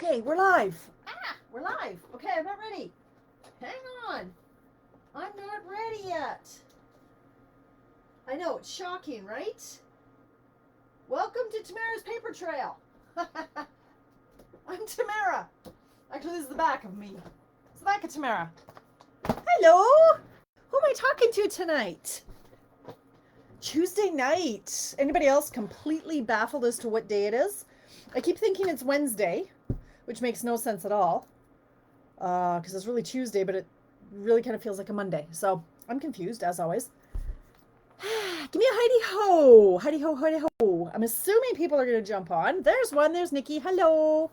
Okay, we're live. We're live. Okay, I'm not ready. Hang on. I'm not ready yet. I know, it's shocking, right? Welcome to Tamara's paper trail. I'm Tamara. Actually, this is the back of me. It's the back of Tamara. Hello. Who am I talking to tonight? Tuesday night. Anybody else completely baffled as to what day it is? I keep thinking it's Wednesday, which makes no sense at all. Because it's really Tuesday, but it really kind of feels like a Monday. So I'm confused, as always. Give me a Heidi Ho. Heidi Ho, Heidi Ho. I'm assuming people are going to jump on. There's one. There's Nikki. Hello.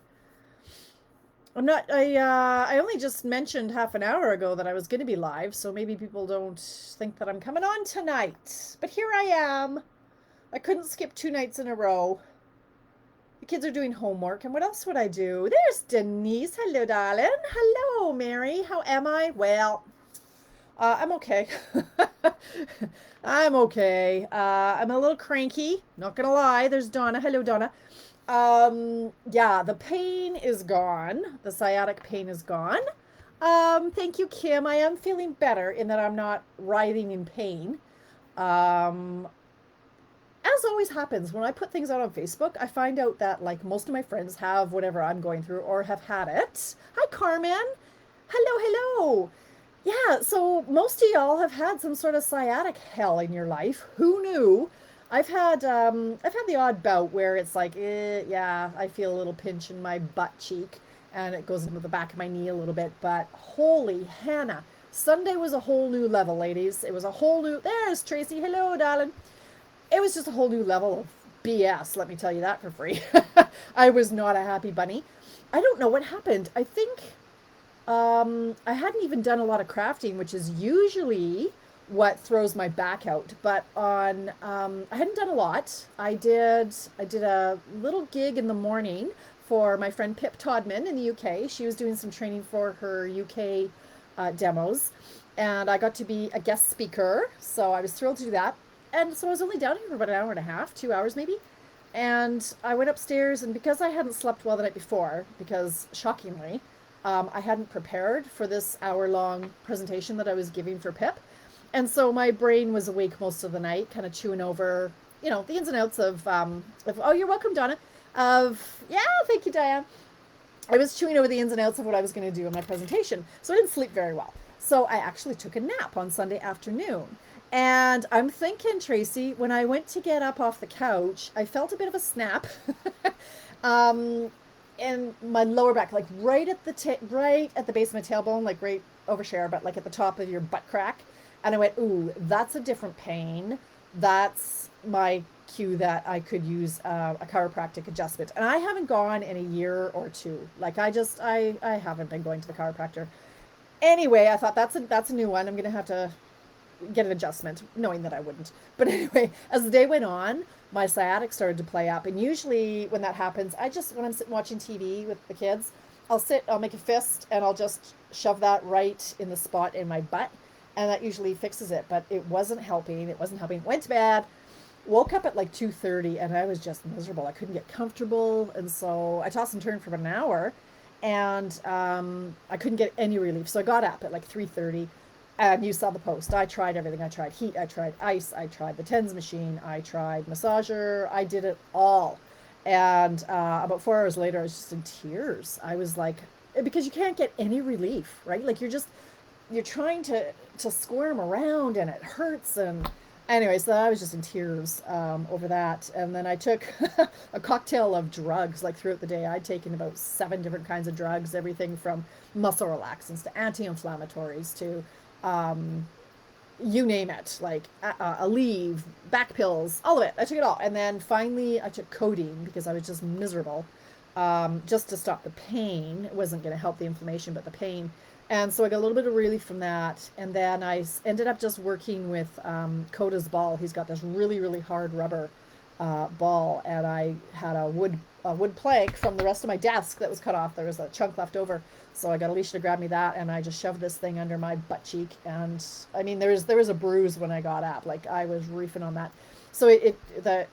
I only just mentioned half an hour ago that I was going to be live, so maybe people don't think that I'm coming on tonight. But here I am. I couldn't skip 2 nights in a row. The kids are doing homework, and what else would I do? There's Denise. Hello, darling. Hello, Mary. How am I? Well, I'm okay. I'm okay. I'm a little cranky. Not gonna lie. There's Donna. Hello, Donna. Yeah, the pain is gone. The sciatic pain is gone. Thank you, Kim. I am feeling better in that I'm not writhing in pain. Um, as always happens when I put things out on Facebook, I find out that like most of my friends have whatever I'm going through or have had it. Hi, Carmen. Hello, hello. Yeah, so most of y'all have had some sort of sciatic hell in your life. Who knew? I've had the odd bout where it's like, yeah, I feel a little pinch in my butt cheek and it goes into the back of my knee a little bit, but holy Hannah. Sunday was a whole new level, ladies. It was a whole new There's Tracy. Hello, darling. It was just a whole new level of BS, let me tell you that for free. I was not a happy bunny. I don't know what happened. I think I hadn't even done a lot of crafting, which is usually what throws my back out. But I hadn't done a lot. I did a little gig in the morning for my friend Pip Todman in the UK. She was doing some training for her UK demos, and I got to be a guest speaker. So I was thrilled to do that. And so I was only down here for about an hour and a half, 2 hours maybe. And I went upstairs, and because I hadn't slept well the night before, because shockingly, I hadn't prepared for this hour-long presentation that I was giving for Pip. And so my brain was awake most of the night, kind of chewing over, the ins and outs oh, you're welcome, Donna. Yeah, thank you, Diane. I was chewing over the ins and outs of what I was going to do in my presentation. So I didn't sleep very well. So I actually took a nap on Sunday afternoon. And I'm thinking, Tracy, when I went to get up off the couch, I felt a bit of a snap. In my lower back, like right at the base of my tailbone, like right over share, but like at the top of your butt crack. And I went, ooh, that's a different pain. That's my cue that I could use a chiropractic adjustment. And I haven't gone in a year or two. Like I haven't been going to the chiropractor. Anyway, I thought that's a new one. I'm gonna have to get an adjustment, knowing that I wouldn't. But anyway, as the day went on, my sciatic started to play up. And usually when that happens, when I'm sitting watching TV with the kids, I'll make a fist and I'll just shove that right in the spot in my butt. And that usually fixes it. But it wasn't helping. Went to bed, woke up at like 2:30 and I was just miserable. I couldn't get comfortable. And so I tossed and turned for about an hour and I couldn't get any relief. So I got up at like 3:30. And you saw the post. I tried everything. I tried heat. I tried ice. I tried the TENS machine. I tried massager. I did it all. And about 4 hours later, I was just in tears. I was like, because you can't get any relief, right? Like you're trying to squirm around and it hurts. And anyway, so I was just in tears over that. And then I took a cocktail of drugs like throughout the day. I'd taken about 7 different kinds of drugs, everything from muscle relaxants to anti-inflammatories to you name it, like Aleve, back pills, all of it. I took it all. And then finally I took codeine because I was just miserable, just to stop the pain. It wasn't going to help the inflammation, but the pain. And so I got a little bit of relief from that. And then I ended up just working with Coda's ball. He's got this really, really hard rubber ball. And I had a wood plank from the rest of my desk that was cut off. There was a chunk left over. So I got Alicia to grab me that, and I just shoved this thing under my butt cheek. And I mean, there was a bruise when I got up. Like I was reefing on that. So the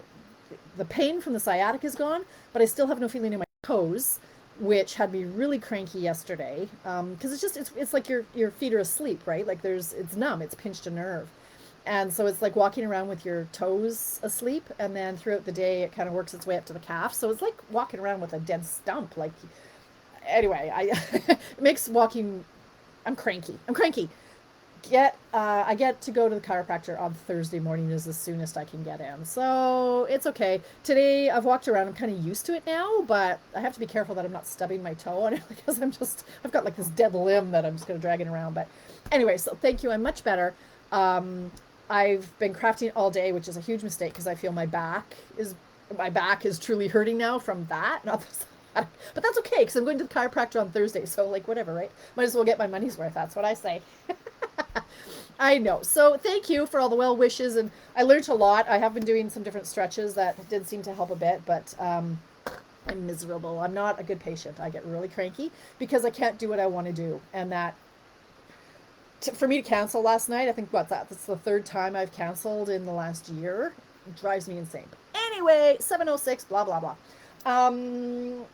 pain from the sciatic is gone, but I still have no feeling in my toes. which had me really cranky yesterday. Because it's like your feet are asleep, right? Like it's numb, it's pinched a nerve. And so it's like walking around with your toes asleep, and then throughout the day it kind of works its way up to the calf. So it's like walking around with a dead stump. Like anyway, it makes walking. I'm cranky. I'm cranky. I get to go to the chiropractor on Thursday morning is the soonest I can get in. So it's okay. Today I've walked around. I'm kind of used to it now, but I have to be careful that I'm not stubbing my toe on it because I've got like this dead limb that I'm just going to drag it around. But anyway, so thank you. I'm much better. Um, I've been crafting all day, which is a huge mistake because I feel my back is truly hurting now from that. Not this, but that's okay because I'm going to the chiropractor on Thursday. So like whatever, right? Might as well get my money's worth. That's what I say. I know. So thank you for all the well wishes, and I learned a lot. I have been doing some different stretches that did seem to help a bit, but I'm miserable. I'm not a good patient. I get really cranky because I can't do what I want to do, and for me to cancel last night, I think that's the third time I've canceled in the last year. It drives me insane. But anyway, 7:06, blah blah blah. Um,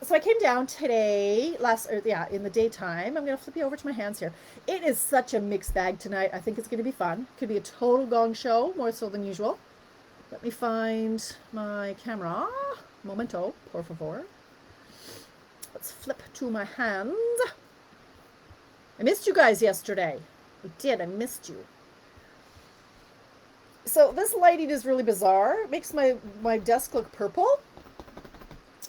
so I came down today, in the daytime. I'm going to flip you over to my hands here. It is such a mixed bag tonight. I think it's going to be fun. Could be a total gong show, more so than usual. Let me find my camera. Momento, por favor. Let's flip to my hands. I missed you guys yesterday. I did. I missed you. So this lighting is really bizarre. It makes my desk look purple.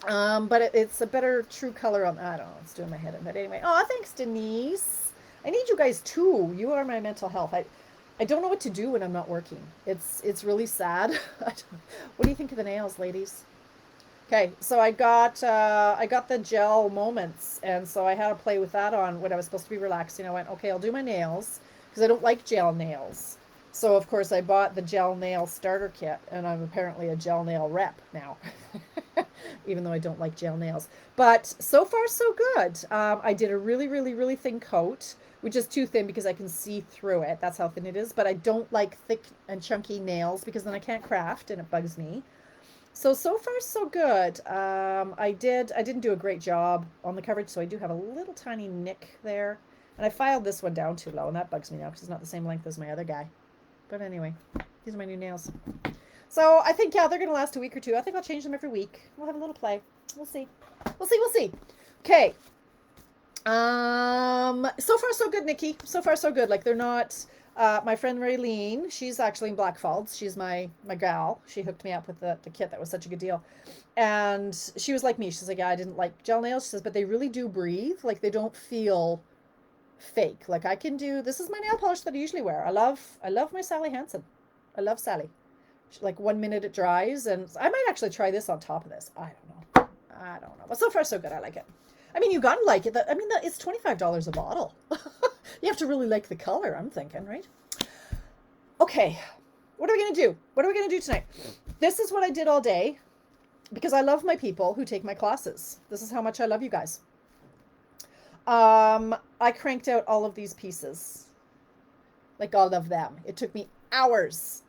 But it's a better true color on, I don't know, it's doing my head in. But anyway, oh, thanks, Denise. I need you guys too. You are my mental health. I don't know what to do when I'm not working. It's really sad. What do you think of the nails, ladies? Okay, so I got the gel Moments, and so I had to play with that on when I was supposed to be relaxing. I went, okay, I'll do my nails because I don't like gel nails. So of course I bought the gel nail starter kit, and I'm apparently a gel nail rep now. Even though I don't like gel nails. But so far so good. I did a really, really, really thin coat, which is too thin because I can see through it. That's how thin it is. But I don't like thick and chunky nails because then I can't craft and it bugs me. So far so good. I didn't do a great job on the coverage, so I do have a little tiny nick there. And I filed this one down too low, and that bugs me now because it's not the same length as my other guy. But anyway, these are my new nails. So I think, yeah, they're going to last a week or two. I think I'll change them every week. We'll have a little play. We'll see. We'll see. We'll see. Okay. So far so good, Nikki. So far so good. Like they're not, my friend Raylene, she's actually in Blackfalds. She's my gal. She hooked me up with the kit. That was such a good deal. And she was like me. She's like, yeah, I didn't like gel nails. She says, but they really do breathe. Like they don't feel fake. Like this is my nail polish that I usually wear. I love my Sally Hansen. I love Sally. Like 1 minute it dries, and I might actually try this on top of this. I don't know, but so far so good. I like it. I mean, you gotta like it. It's $25 a bottle. You have to really like the color, I'm thinking, right? Okay, what are we gonna do? What are we gonna do tonight? This is what I did all day because I love my people who take my classes. This is how much I love you guys. I cranked out all of these pieces, like all of them. It took me hours.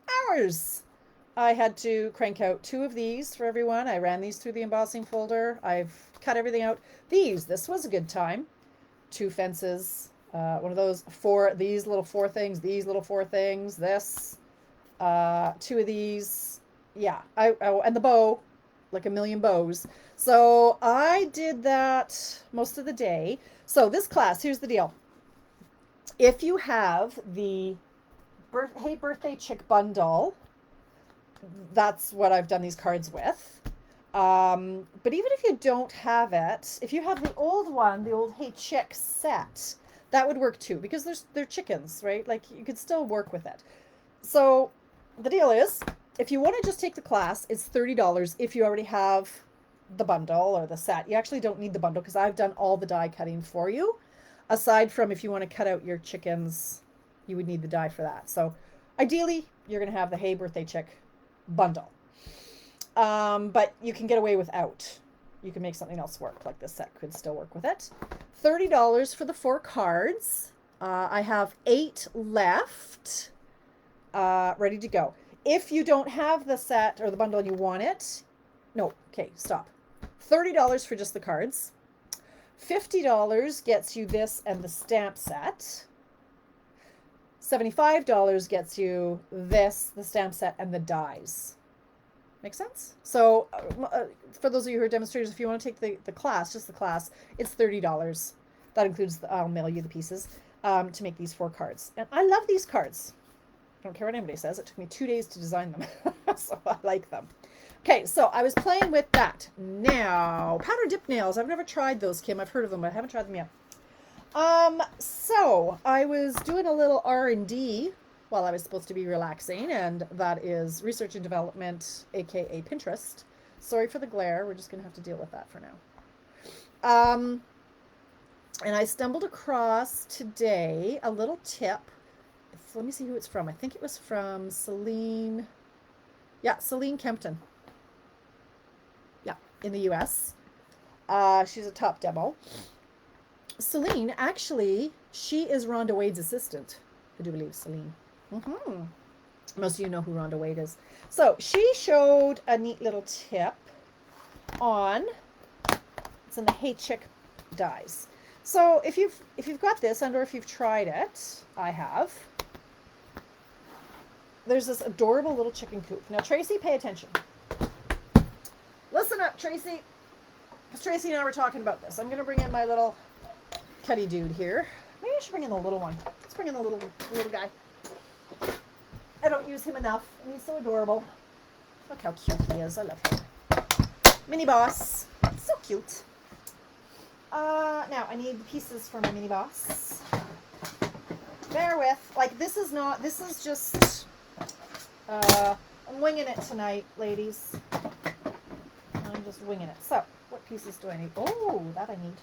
I had to crank out 2 of these for everyone. I ran these through the embossing folder. I've cut everything out. This was a good time. 2 fences, one of those, these little 4 things, this, 2 of these. Yeah, and the bow, like a million bows. So I did that most of the day. So this class, here's the deal. If you have the Hey Birthday Chick bundle, that's what I've done these cards with. But even if you don't have it, if you have the old one, the old Hey Chick set, that would work too, because they're chickens, right? Like you could still work with it. So the deal is, if you want to just take the class, it's $30 if you already have the bundle or the set. You actually don't need the bundle because I've done all the die cutting for you. Aside from if you want to cut out your chickens, you would need the die for that. So ideally, you're going to have the Hey Birthday Chick bundle. But you can get away without. You can make something else work, like this set could still work with it. $30 for the 4 cards. I have 8 left, ready to go. If you don't have the set or the bundle and you want it, no, okay, stop. $30 for just the cards. $50 gets you this and the stamp set. $75 gets you this, the stamp set, and the dies. Make sense? So for those of you who are demonstrators, if you want to take the class, just the class, it's $30. That includes, I'll mail you the pieces to make these 4 cards. And I love these cards. I don't care what anybody says. It took me 2 days to design them. So I like them. Okay, so I was playing with that. Now, powder dip nails. I've never tried those, Kim. I've heard of them, but I haven't tried them yet. So I was doing a little R&D while I was supposed to be relaxing, and that is research and development, aka Pinterest. Sorry for the glare. We're just going to have to deal with that for now. And I stumbled across today a little tip. Let me see who it's from. I think it was from Celine. Yeah, Celine Kempton. Yeah, in the US. She's a top demo. Celine, actually, she is Rhonda Wade's assistant. I do believe Celine. Most of you know who Rhonda Wade is. So she showed a neat little tip on, it's in the Hey Chick dies. So if you've got this, and or if you've tried it, I have. There's this adorable little chicken coop. Now, Tracy, pay attention. Listen up, Tracy. Because Tracy and I were talking about this. I'm going to bring in my little Cuddy dude here. Maybe I should bring in the little one. Let's bring in the little guy. I don't use him enough, and he's so adorable. Look how cute he is. I love him. Mini boss. So cute. Now, I need the pieces for my mini boss. Bear with. Like, this is just... I'm winging it tonight, ladies. I'm just winging it. So, what pieces do I need? Oh, that I need.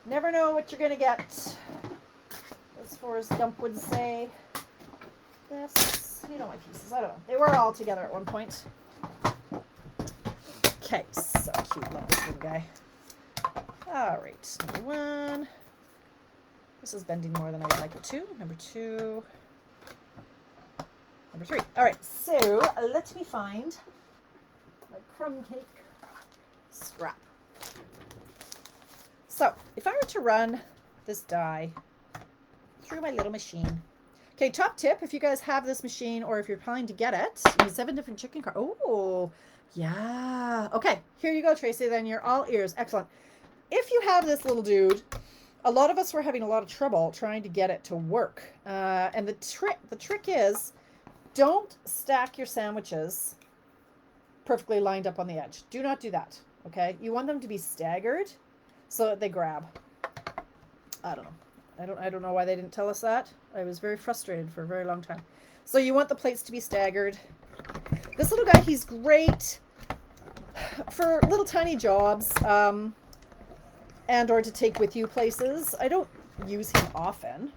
Never know what you're going to get. As Forrest Gump would say. This, you know my pieces. I don't know. They were all together at one point. Okay, so cute. Love this little guy. All right, number 1. This is bending more than I would like it to. Number 2. Number 3. All right, so let me find my crumb cake scrap. So if I were to run this die through my little machine. Okay, top tip, if you guys have this machine or if you're planning to get it, use 7 different chicken cards. Oh, yeah. Okay, here you go, Tracy. Then you're all ears. Excellent. If you have this little dude, a lot of us were having a lot of trouble trying to get it to work. And the trick is, don't stack your sandwiches perfectly lined up on the edge. Do not do that, okay? You want them to be staggered so that they grab. I don't know. I don't know why they didn't tell us that. I was very frustrated for a very long time. So you want the plates to be staggered. This little guy, he's great for little tiny jobs. And or to take with you places. I don't use him often.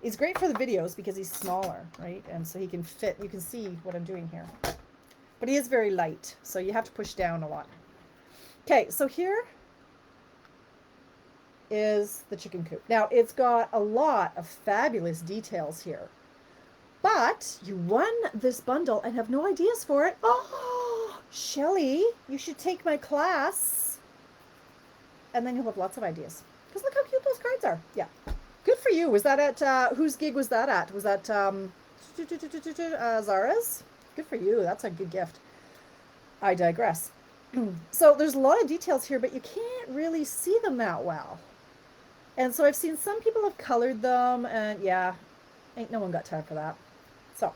He's great for the videos because he's smaller, right? And so he can fit, you can see what I'm doing here. But he is very light, so you have to push down a lot. Okay, so here is the chicken coop. Now, it's got a lot of fabulous details here. But you won this bundle and have no ideas for it. Oh, Shelly, you should take my class. And then you'll have lots of ideas. Because look how cute those cards are. Yeah. Good for you. Was that at, whose gig was that at? Was that Zara's? Good for you. That's a good gift. I digress. So there's a lot of details here, but you can't really see them that well. And so I've seen some people have colored them, and yeah, ain't no one got time for that. So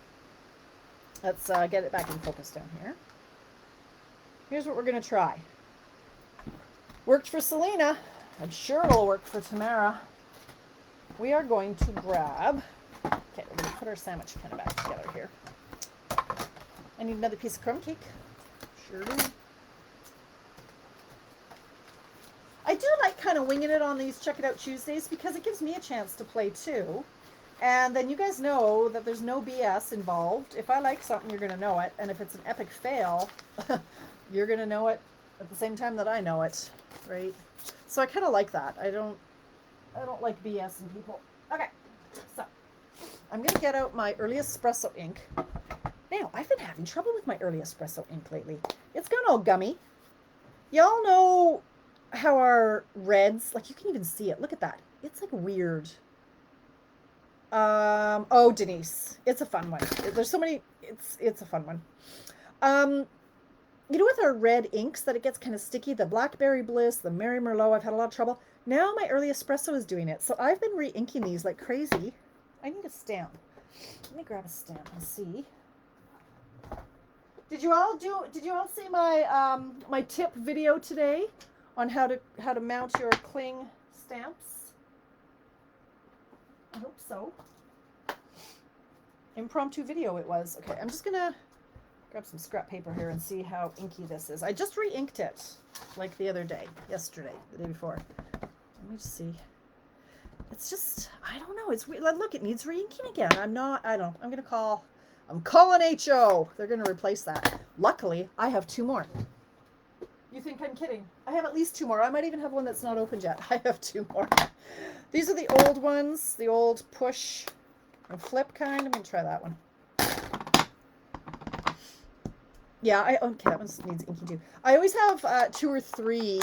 let's get it back in focus down here. Here's what we're going to try. Worked for Selena. I'm sure it'll work for Tamara. We are going to grab... Okay, we're going to put our sandwich kind of back together here. I need another piece of crumb cake. Sure do. I do like kind of winging it on these Check It Out Tuesdays because it gives me a chance to play too. And then you guys know that there's no BS involved. If I like something, you're going to know it. And if it's an epic fail, you're going to know it at the same time that I know it, right? So I kind of like that. I don't like BS in people. Okay, so I'm going to get out my early espresso ink. Now, I've been having trouble with my early espresso ink lately. It's gone all gummy. Y'all know how our reds, like you can even see it. Look at that. It's like weird. Oh, Denise. It's a fun one. There's so many, it's a fun one. Um, you know, with our red inks that it gets kind of sticky, the Blackberry Bliss, the Mary Merlot, I've had a lot of trouble. Now my early espresso is doing it. So I've been re-inking these like crazy. I need a stamp. Let me grab a stamp and see. Did you all see my my tip video today on how to mount your cling stamps? I hope so. Impromptu video it was. Okay, I'm just gonna grab some scrap paper here and see how inky this is. I just re-inked it like the other day, yesterday, the day before. Let me just see. It's just, I don't know. It's weird. Look, it needs re-inking again. I'm calling HO. They're going to replace that. Luckily, I have 2 more. You think I'm kidding? I have at least 2 more. I might even have one that's not opened yet. I have 2 more. These are the old ones, the old push and flip kind. I'm going to try that one. Yeah, okay, that one needs inking too. I always have 2 or 3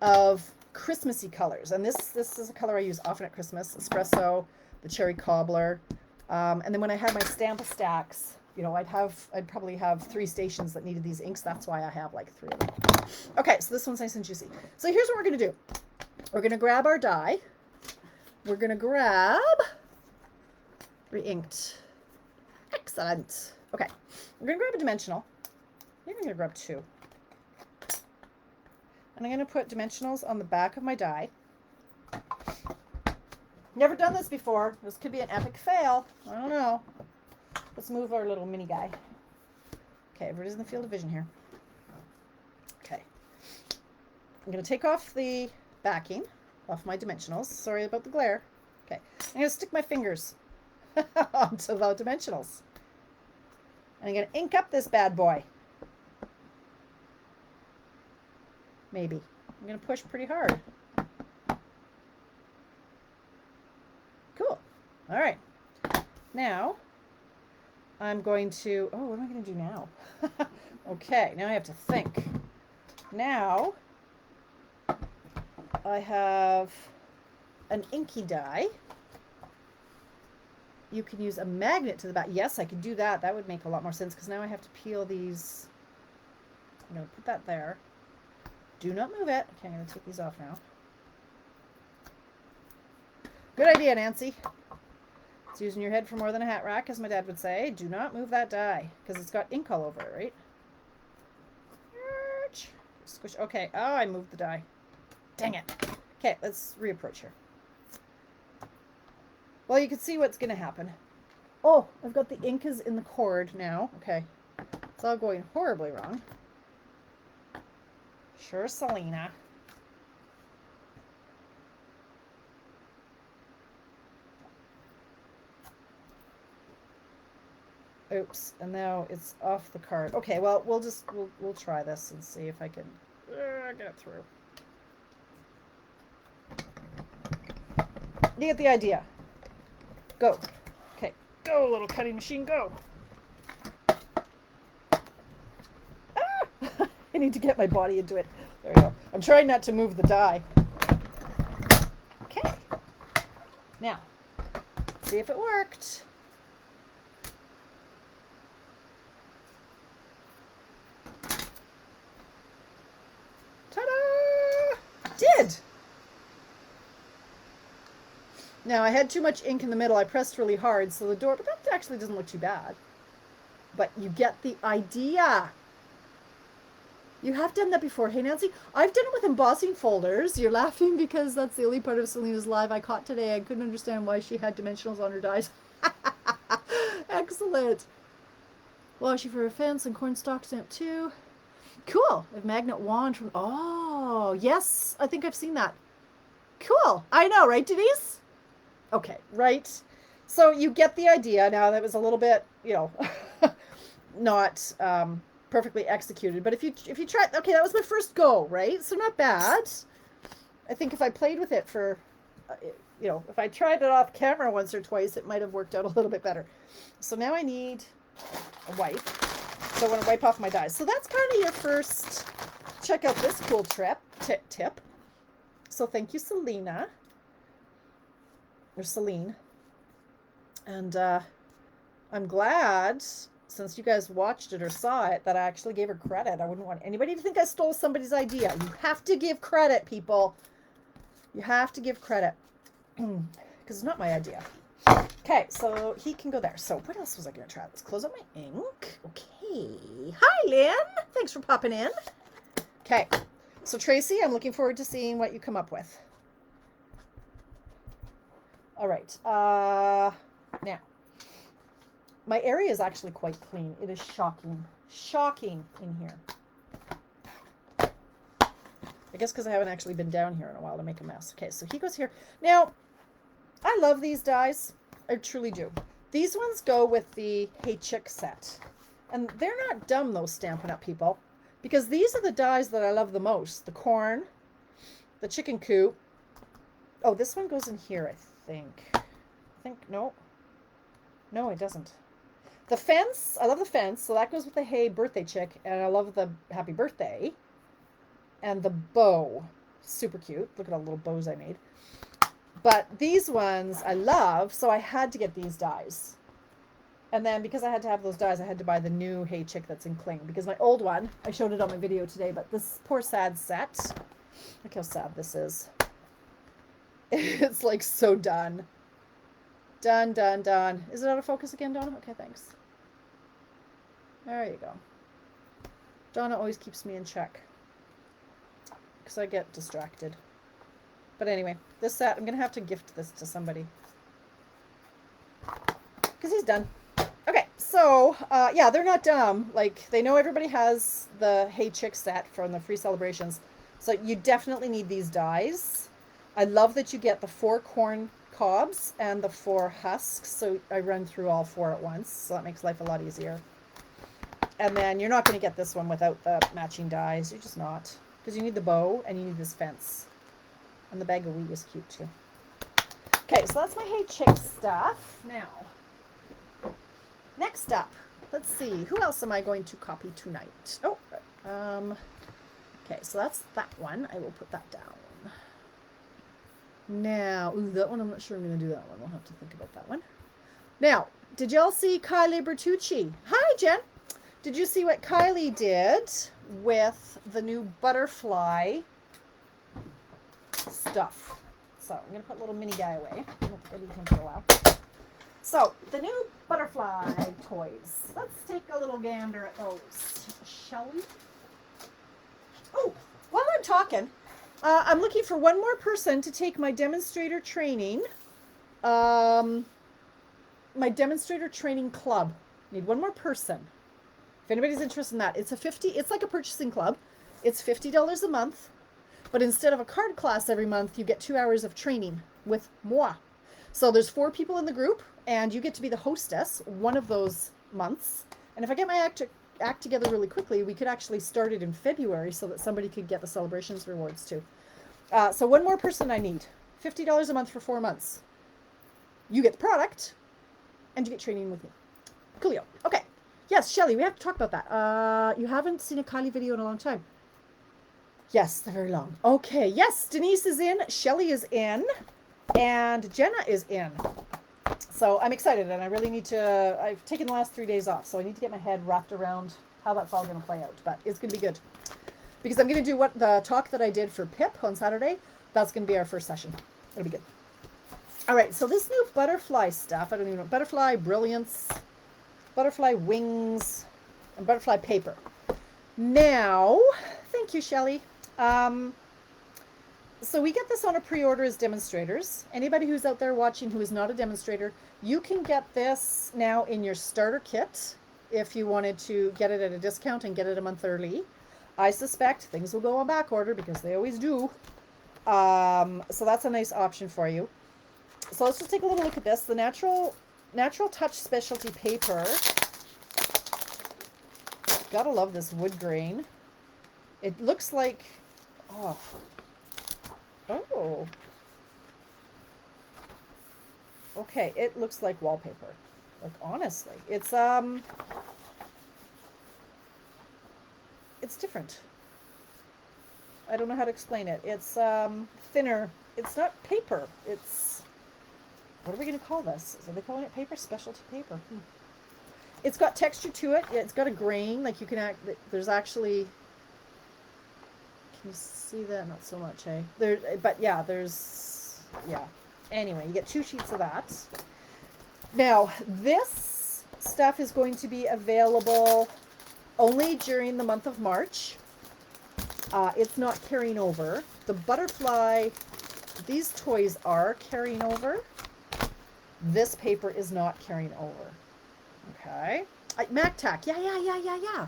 of Christmassy colors, and this is a color I use often at Christmas: espresso, the cherry cobbler, and then when I had my Stampa stacks, you know, I'd probably have 3 stations that needed these inks. That's why I have like 3 of them. Okay, so this one's nice and juicy. So here's what we're gonna do. We're gonna grab our die. We're gonna grab re-inked. Excellent. Okay, we're gonna grab a dimensional. Maybe I'm gonna grab 2. And I'm going to put dimensionals on the back of my die. Never done this before. This could be an epic fail. I don't know. Let's move our little mini guy. Okay, everybody's in the field of vision here. Okay. I'm going to take off the backing off my dimensionals. Sorry about the glare. Okay. I'm going to stick my fingers onto the dimensionals. And I'm going to ink up this bad boy. Maybe. I'm going to push pretty hard. Cool. All right. Now, I'm going to... Oh, what am I going to do now? Okay, now I have to think. Now, I have an inky die. You can use a magnet to the back. Yes, I can do that. That would make a lot more sense because now I have to peel these. I'm going to put that there. Do not move it. Okay, I'm going to take these off now. Good idea, Nancy. It's using your head for more than a hat rack, as my dad would say. Do not move that die, because it's got ink all over it, right? Squish. Okay. Oh, I moved the die. Dang it. Okay, let's reapproach here. Well, you can see what's going to happen. Oh, I've got the ink is in the cord now. Okay. It's all going horribly wrong. Sure, Selena. Oops, and now it's off the card. Okay, well, we'll try this and see if I can get it through. You get the idea. Go. Okay, go, little cutting machine, go. Ah! I need to get my body into it. There we go. I'm trying not to move the die. Okay. Now, see if it worked. Ta-da! Did! Now, I had too much ink in the middle. I pressed really hard, so the door, but that actually doesn't look too bad. But you get the idea. You have done that before. Hey, Nancy, I've done it with embossing folders. You're laughing because that's the only part of Selena's live I caught today. I couldn't understand why she had dimensionals on her dies. Excellent. Washi for a fence and cornstalk stamp too. Cool. A magnet wand from... Oh, yes. I think I've seen that. Cool. I know, right, Denise? Okay, right. So you get the idea. Now, that was a little bit, you know, not... perfectly executed, but if you try, okay, that was my first go, right? So not bad. I think if I played with it for, you know, if I tried it off camera once or twice, it might have worked out a little bit better. So now I need a wipe. So I want to wipe off my dies. So that's kind of your first check out this cool tip. So thank you, Selena. Or Celine. And I'm glad, since you guys watched it or saw it, that I actually gave her credit. I wouldn't want anybody to think I stole somebody's idea. You have to give credit, people. You have to give credit. Because it's not my idea. Okay, so he can go there. So what else was I going to try? Let's close up my ink. Okay. Hi, Lynn. Thanks for popping in. Okay. So Tracy, I'm looking forward to seeing what you come up with. All right. Now, my area is actually quite clean. It is shocking. Shocking in here. I guess because I haven't actually been down here in a while to make a mess. Okay, so he goes here. Now, I love these dies. I truly do. These ones go with the Hey Chick set. And they're not dumb, those Stampin' Up! People. Because these are the dies that I love the most. The corn, the chicken coop. Oh, this one goes in here, I think. No. No, it doesn't. The fence, I love the fence. So that goes with the Hey Birthday Chick. And I love the Happy Birthday. And the bow. Super cute. Look at all the little bows I made. But these ones I love, so I had to get these dies. And then because I had to have those dies, I had to buy the new Hey Chick that's in cling. Because my old one, I showed it on my video today, but this poor sad set. Look how sad this is. It's like so done. Done, done, done. Is it out of focus again, Donna? Okay, thanks. There you go. Donna always keeps me in check. Because I get distracted. But anyway, this set, I'm going to have to gift this to somebody. Because he's done. Okay, so, yeah, they're not dumb. Like, they know everybody has the Hey Chick set from the free celebrations. So you definitely need these dies. I love that you get the 4 corn cobs and the 4 husks. So I run through all 4 at once. So that makes life a lot easier. And then you're not going to get this one without the matching dies. You're just not. Because you need the bow and you need this fence. And the bag of wheat is cute too. Okay, so that's my Hey Chick stuff. Now, next up, let's see. Who else am I going to copy tonight? Oh, okay, so that's that one. I will put that down. Now, ooh, that one, I'm not sure I'm going to do that one. We'll have to think about that one. Now, did y'all see Kylie Bertucci? Hi, Jen. Did you see what Kylie did with the new butterfly stuff? So I'm going to put a little mini guy away. I'm going to leave him for a while. So the new butterfly toys. Let's take a little gander at those, shall we? Oh, while I'm talking, I'm looking for one more person to take my demonstrator training. My demonstrator training club. Need one more person. If anybody's interested in that, it's like a purchasing club. It's $50 a month. But instead of a card class every month, you get 2 hours of training with moi. So there's 4 people in the group, and you get to be the hostess one of those months. And if I get my act together really quickly, we could actually start it in February so that somebody could get the celebrations rewards too. So one more person I need. $50 a month for 4 months. You get the product, and you get training with me. Coolio. Okay. Yes, Shelly, we have to talk about that. You haven't seen a Kylie video in a long time. Yes, they're very long. Okay, yes, Denise is in, Shelly is in, and Jenna is in. So I'm excited, and I really need to, I've taken the last 3 days off, so I need to get my head wrapped around how that's all going to play out. But it's going to be good. Because I'm going to do what the talk that I did for Pip on Saturday, that's going to be our first session. It'll be good. All right, so this new butterfly stuff, I don't even know, butterfly brilliance, butterfly wings, and butterfly paper. Now, thank you, Shelly. So we get this on a pre-order as demonstrators. Anybody who's out there watching who is not a demonstrator, you can get this now in your starter kit if you wanted to get it at a discount and get it a month early. I suspect things will go on back order because they always do. So that's a nice option for you. So let's just take a little look at this. The Natural Touch Specialty Paper. Gotta love this wood grain. It looks like, oh. Okay, it looks like wallpaper. Like, honestly, it's different. I don't know how to explain it. It's thinner. It's not paper. It's, what are we going to call this? Are they calling it paper? Specialty paper. It's got texture to it. It's got a grain. Like you can there's actually, can you see that? Not so much, eh? But yeah, yeah. Anyway, you get 2 sheets of that. Now, this stuff is going to be available only during the month of March. It's not carrying over. The butterfly, these toys are carrying over. This paper is not carrying over. Okay. MacTac. Yeah.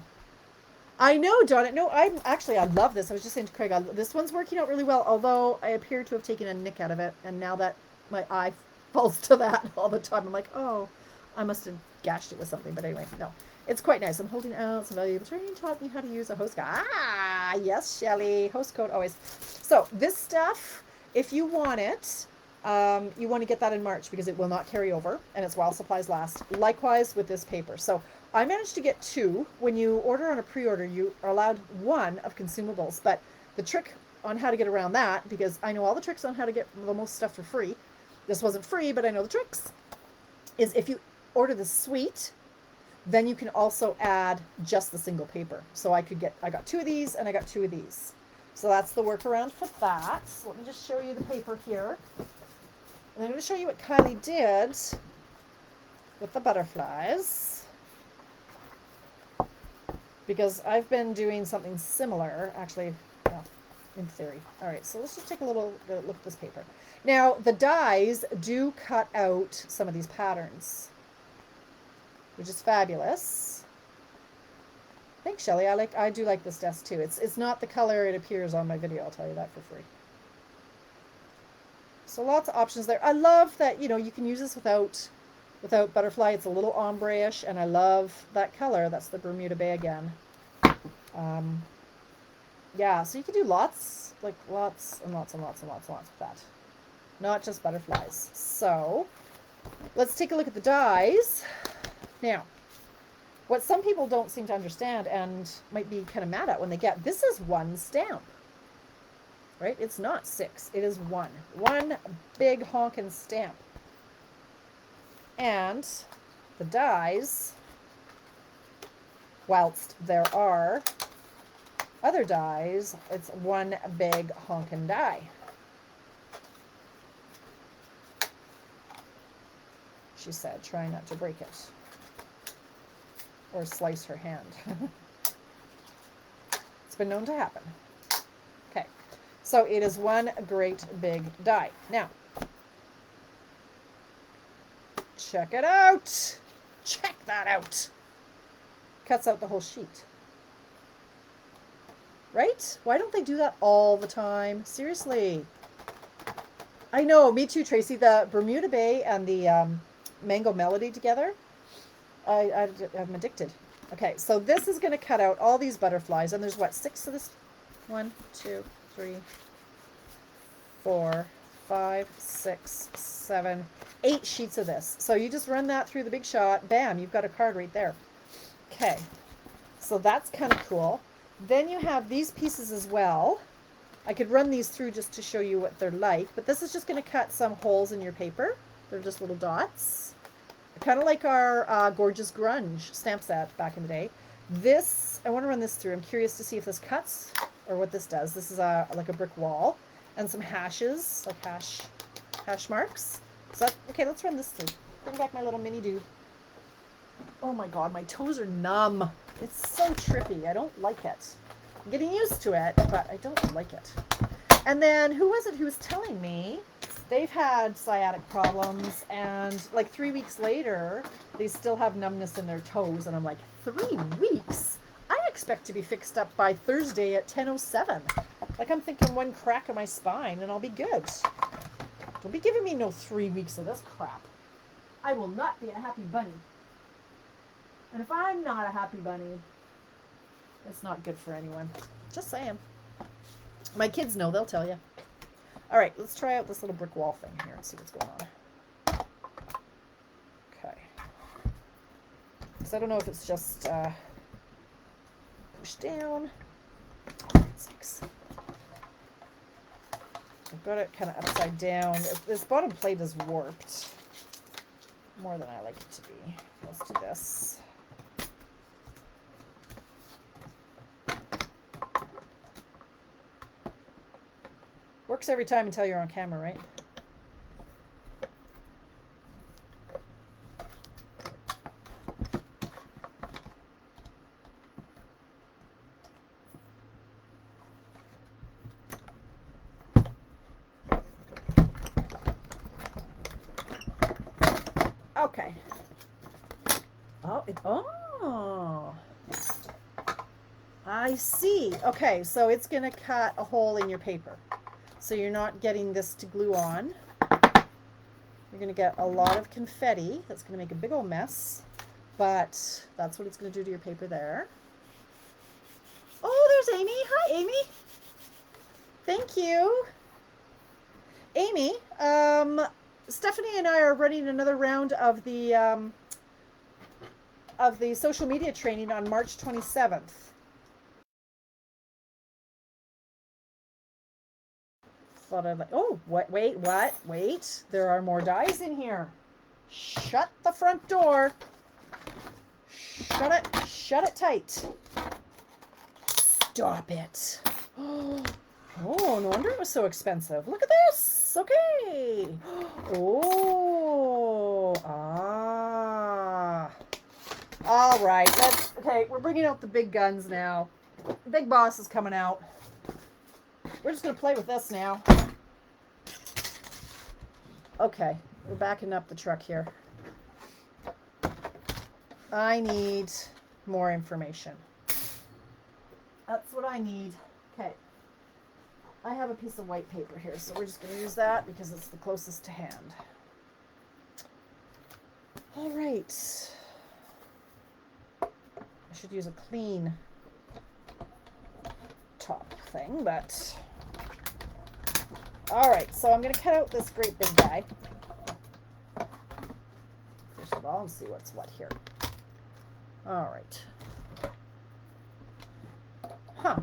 I know, Donna. No, I love this. I was just saying to Craig, this one's working out really well, although I appear to have taken a nick out of it. And now that my eye falls to that all the time, I'm like, oh, I must have gashed it with something. But anyway, no. It's quite nice. I'm holding out some valuable training, taught me how to use a host code. Ah, yes, Shelly. Host code always. So this stuff, if you want it, you want to get that in March because it will not carry over and it's while supplies last. Likewise with this paper. So I managed to get 2. When you order on a pre-order, you are allowed 1 of consumables. But the trick on how to get around that, because I know all the tricks on how to get the most stuff for free. This wasn't free, but I know the tricks. Is if you order the suite, then you can also add just the single paper. So I got 2 of these and I got 2 of these. So that's the workaround for that. So let me just show you the paper here. And I'm going to show you what Kylie did with the butterflies. Because I've been doing something similar, actually, well, in theory. All right, so let's just take a little look at this paper. Now, the dies do cut out some of these patterns, which is fabulous. Thanks, Shelly. I do like this desk too. It's not the color it appears on my video, I'll tell you that for free. So lots of options there. I love that, you can use this without butterfly. It's a little ombre-ish, and I love that color. That's the Bermuda Bay again. Yeah, so you can do lots and lots with that. Not just butterflies. So let's take a look at the dies. Now, what some people don't seem to understand and might be kind of mad at when they get, this is 1 stamp. Right? It's not 6. It is 1. 1 big honkin' stamp. And the dies, whilst there are other dies, it's 1 big honkin' die. She said, trying not to break it or slice her hand. It's been known to happen. Okay, so it is 1 great big die. Now, check it out. Check that out. Cuts out the whole sheet. Right? Why don't they do that all the time? Seriously. I know, me too, Tracy. The Bermuda Bay and the Mango Melody together, I'm addicted. Okay, so this is going to cut out all these butterflies. And there's what, 6 of this? 1, 2, 3, 4, 5, 6, 7, 8 sheets of this. So you just run that through the Big Shot. Bam, you've got a card right there. Okay, so that's kind of cool. Then you have these pieces as well. I could run these through just to show you what they're like, but this is just going to cut some holes in your paper. They're just little dots. Kind of like our Gorgeous Grunge stamp set back in the day. This, I want to run this through. I'm curious to see if this cuts or what this does. This is like a brick wall and some hashes, like hash marks. So okay, let's run this through. Bring back my little mini dude. Oh my God, my toes are numb. It's so trippy. I don't like it. I'm getting used to it, but I don't like it. And then who was it who was telling me they've had sciatic problems, and like 3 weeks later, they still have numbness in their toes. And I'm like, 3 weeks? I expect to be fixed up by Thursday at 10:07. Like I'm thinking 1 crack of my spine and I'll be good. Don't be giving me no 3 weeks of this crap. I will not be a happy bunny. And if I'm not a happy bunny, it's not good for anyone. Just saying. My kids know, they'll tell you. All right, let's try out this little brick wall thing here and see what's going on. Okay. Because I don't know if it's just push down. 6. I've got it kind of upside down. This bottom plate is warped more than I like it to be. Let's do this. Works every time until you're on camera, right? Okay. Oh, I see. Okay, so it's going to cut a hole in your paper. So you're not getting this to glue on. You're going to get a lot of confetti. That's going to make a big old mess. But that's what it's going to do to your paper there. Oh, there's Amy. Hi, Amy. Thank you. Amy, Stephanie and I are running another round of the social media training on March 27th. Thought I'd like, oh, what? Wait, what? Wait, there are more dies in here. Shut the front door. Shut it tight. Stop it. Oh, no wonder it was so expensive. Look at this. Okay. Oh, all right. Okay, we're bringing out the big guns now. The big boss is coming out. We're just going to play with this now. Okay, we're backing up the truck here. I need more information. That's what I need. Okay. I have a piece of white paper here, so we're just going to use that because it's the closest to hand. All right. I should use a clean top thing, but... All right, so I'm going to cut out this great big guy. First of all, and see what's what here. All right. Huh.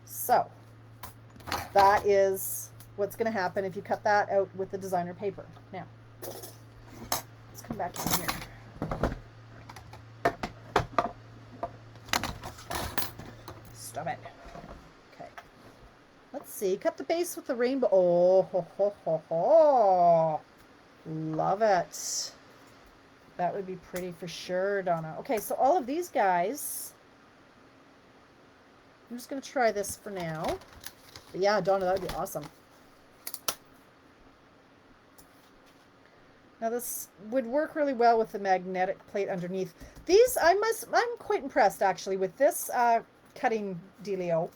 So, that is what's going to happen if you cut that out with the designer paper. Now, let's come back in here. Stop it. Okay. Let's see. Cut the base with the rainbow. Oh, ho, ho, ho, ho. Love it. That would be pretty for sure, Donna. Okay, so all of these guys, I'm just going to try this for now. But yeah, Donna, that would be awesome. Now this would work really well with the magnetic plate underneath. These, I'm quite impressed actually with this cutting dealio.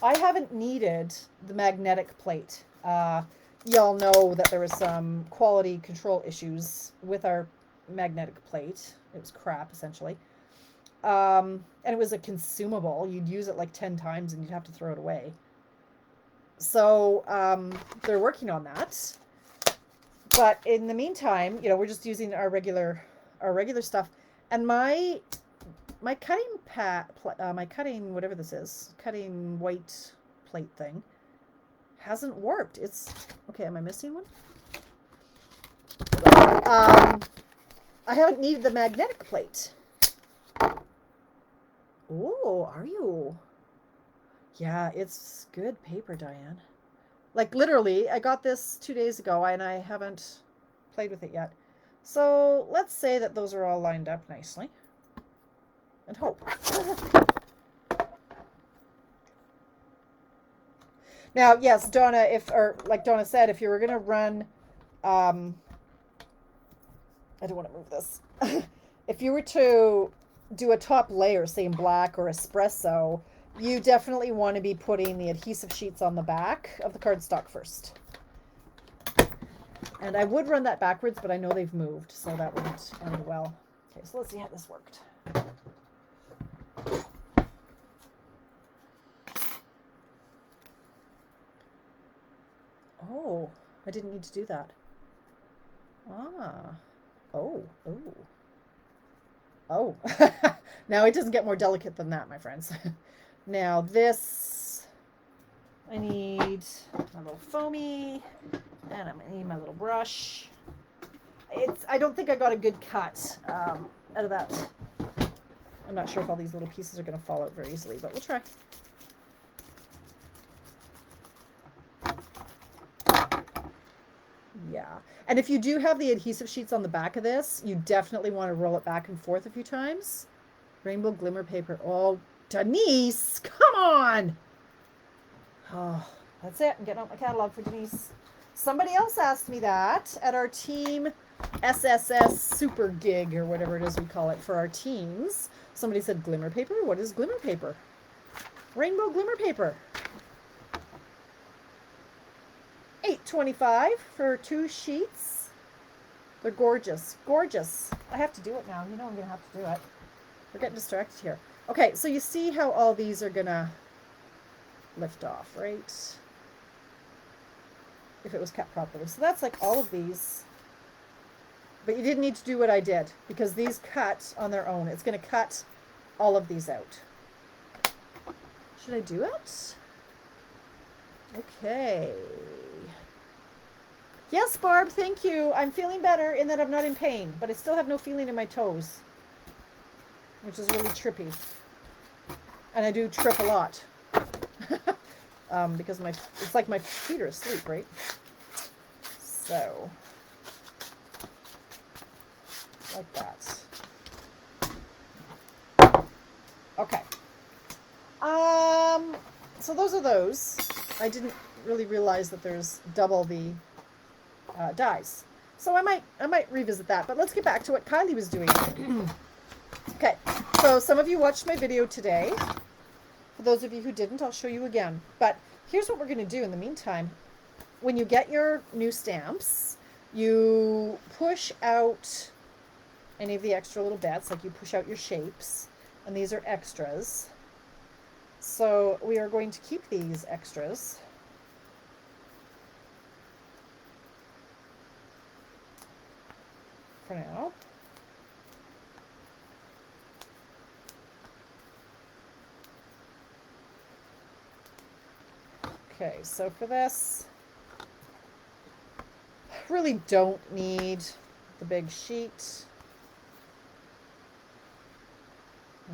I haven't needed the magnetic plate. Y'all know that there was some quality control issues with our magnetic plate. It was crap essentially. And it was a consumable. You'd use it like 10 times and you'd have to throw it away. So they're working on that. But in the meantime, you know, we're just using our regular stuff. And my cutting my cutting whatever this is, cutting white plate thing hasn't warped. It's okay. Am I missing one? I haven't needed the magnetic plate. Oh, are you? Yeah, it's good paper, Diane. Like literally, I got this 2 days ago and I haven't played with it yet. So let's say that those are all lined up nicely. And hope. Now, yes, Donna, like Donna said, if you were going to run, I don't want to move this. If you were to do a top layer, say in black or espresso, you definitely want to be putting the adhesive sheets on the back of the cardstock first. And I would run that backwards, but I know they've moved, so that wouldn't end well. Okay, so let's see how this worked. Oh, I didn't need to do that. Ah. Oh. Now it doesn't get more delicate than that, my friends. Now this, I need, a little foamy, and I'm gonna need my little brush. I don't think I got a good cut out of that. I'm not sure if all these little pieces are gonna fall out very easily, but we'll try. Yeah, and if you do have the adhesive sheets on the back of this, you definitely want to roll it back and forth a few times. Rainbow glimmer paper. Oh, Denise, come on! Oh, that's it. I'm getting out my catalog for Denise. Somebody else asked me that at our team SSS super gig, or whatever it is we call it for our teams. Somebody said, glimmer paper? What is glimmer paper? Rainbow glimmer paper. $8.25 for 2 sheets. They're gorgeous. Gorgeous. I have to do it now. You know I'm going to have to do it. We're getting distracted here. Okay, so you see how all these are going to lift off, right? If it was cut properly. So that's like all of these. But you didn't need to do what I did, because these cut on their own. It's going to cut all of these out. Should I do it? Okay. Yes, Barb, thank you. I'm feeling better in that I'm not in pain, but I still have no feeling in my toes, which is really trippy. And I do trip a lot. Because it's like my feet are asleep, right? So, like that. Okay. So those are those. I didn't really realize that there's double the dies. So I might revisit that, but let's get back to what Kylie was doing. Okay, so some of you watched my video today. For those of you who didn't, I'll show you again. But here's what we're going to do in the meantime. When you get your new stamps, you push out any of the extra little bits, like you push out your shapes, and these are extras. So we are going to keep these extras. For now. Okay, so for this, really don't need the big sheet.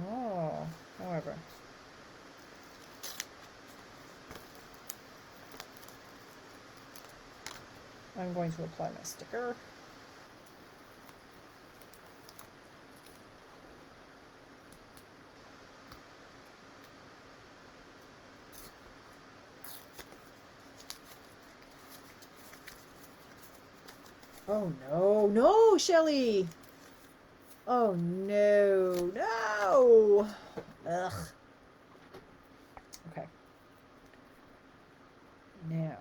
Oh, however. I'm going to apply my sticker. Oh no, no, Shelly. Oh no, no. Ugh. Okay. Now,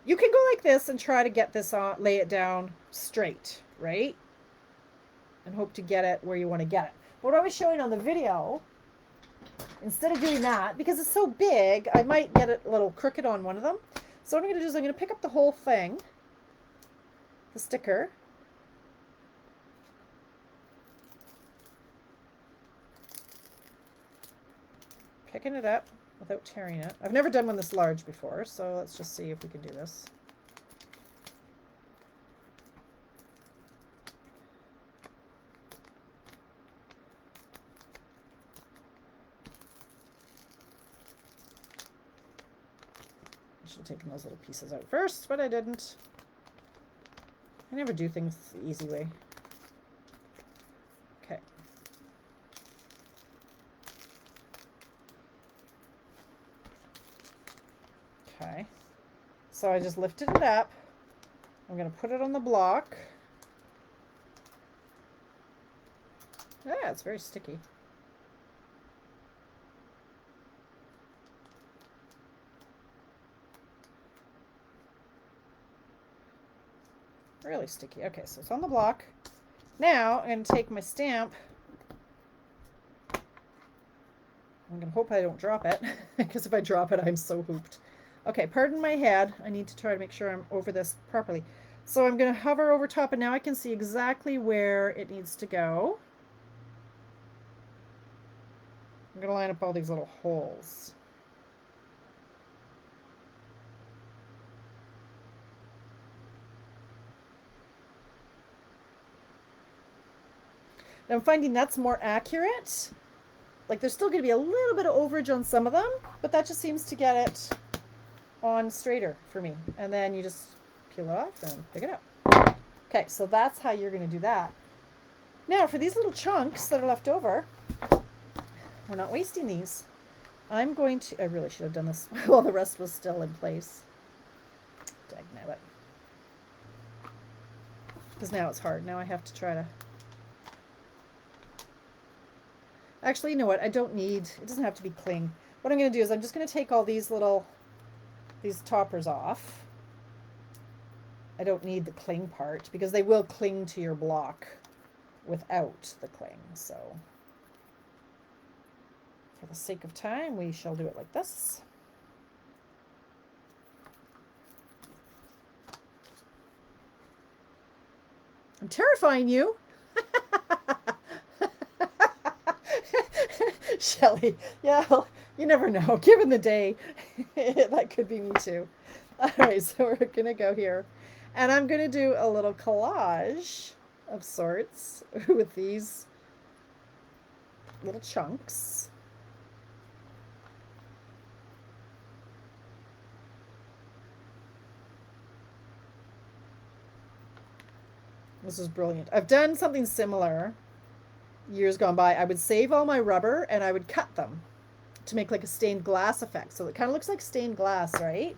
you can go like this and try to get this on, lay it down straight, right? And hope to get it where you want to get it. What I was showing on the video, instead of doing that, because it's so big, I might get it a little crooked on one of them. So what I'm going to do is I'm going to pick up the whole thing, the sticker, picking it up without tearing it. I've never done one this large before, so let's just see if we can do this. I should have taken those little pieces out first, but I didn't. I never do things the easy way. Okay. Okay. So I just lifted it up. I'm going to put it on the block. Yeah, it's very sticky. Really sticky. Okay, so it's on the block. Now I'm going to take my stamp. I'm going to hope I don't drop it, because if I drop it, I'm so hooped. Okay, pardon my head. I need to try to make sure I'm over this properly. So I'm going to hover over top, and now I can see exactly where it needs to go. I'm going to line up all these little holes. And I'm finding that's more accurate. Like there's still going to be a little bit of overage on some of them, but that just seems to get it on straighter for me. And then you just peel it off and pick it up. Okay, so that's how you're going to do that. Now for these little chunks that are left over, we're not wasting these. I'm going to, I really should have done this while the rest was still in place. Dagnabbit. Because now it's hard. Now I have to try to. Actually, you know what? I don't need, it doesn't have to be cling. What I'm going to do is I'm just going to take all these toppers off. I don't need the cling part because they will cling to your block without the cling. So for the sake of time, we shall do it like this. I'm terrifying you. Shelly, yeah, you never know. Given the day, that could be me too. All right, so we're going to go here. And I'm going to do a little collage of sorts with these little chunks. This is brilliant. I've done something similar years gone by. I would save all my rubber and I would cut them to make like a stained glass effect. So it kind of looks like stained glass, right?